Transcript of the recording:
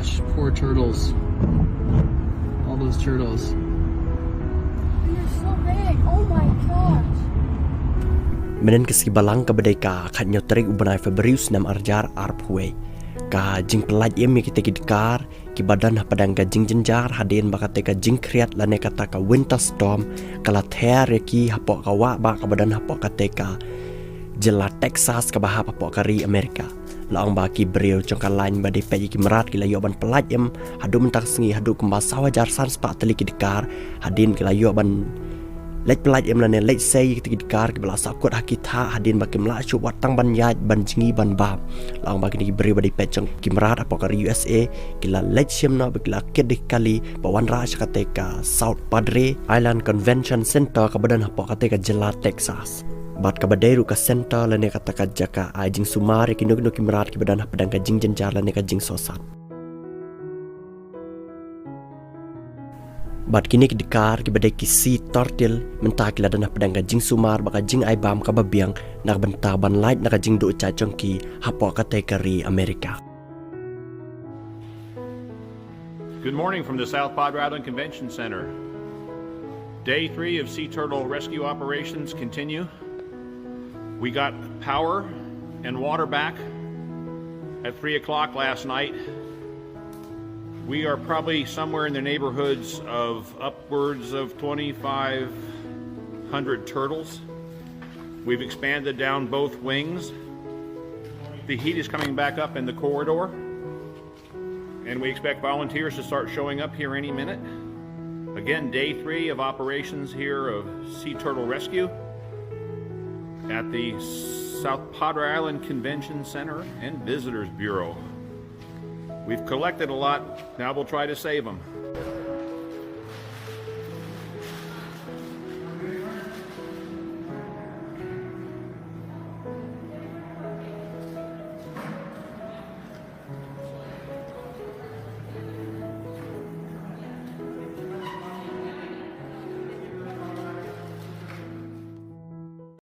gosh, poor turtles. All those turtles. They're so big. Oh my gosh. Menen keski balang ke bedeka kat nyotrik ubanai Fabrius nam arjar arpwe. Ka jing pelat yemi kita dkar ki badan padang ka jing jenjar hadin bakate ka jing kriat lane kata ka winter storm kala thah reki hapok ka wa ba ka badan hapok kate ka jela Texas ka bahap hapok ka ri Amerika. Laong baki beriau congka lain badai peji ki merat ki layo ban pelat yem hadu mentak sengi hadu kemba sawajar sans pak teli ki dkar hadin ki layo ban leit pelat yem lane leit sei ki dkar ki bela sakut haki thah hadin baki mela chu watang ban iaid ban jingi ban bab laong baki ni beri badai pejong ki merat apok ka USA ki la leit sim na baki la kedi kali bawan ra ka South Padre Island Convention Center ka badan apok ka jela Texas. Bat ka badai ka center lane kata ka jaka jing sumar ki nok ki merat ki badan padang ka jing jenjar lane ka jing sosat. Bat kini ki dkar ki badai ki sea turtle mentah ki ladan padang ka jing sumar baka jing wadbam ka babiang nak benta ban leit nak jing do cha chongki hapo ka tekari Amerika. Good morning from the South Padre Island Convention Center. Day 3 of sea turtle rescue operations continue. We got power and water back at 3 o'clock last night. We are probably somewhere in the neighborhoods of upwards of 2,500 turtles. We've expanded down both wings. The heat is coming back up in the corridor, and we expect volunteers to start showing up here any minute. Again, day 3 of operations here of sea turtle rescue at the South Padre Island Convention Center and Visitors Bureau. We've collected a lot, now we'll try to save them.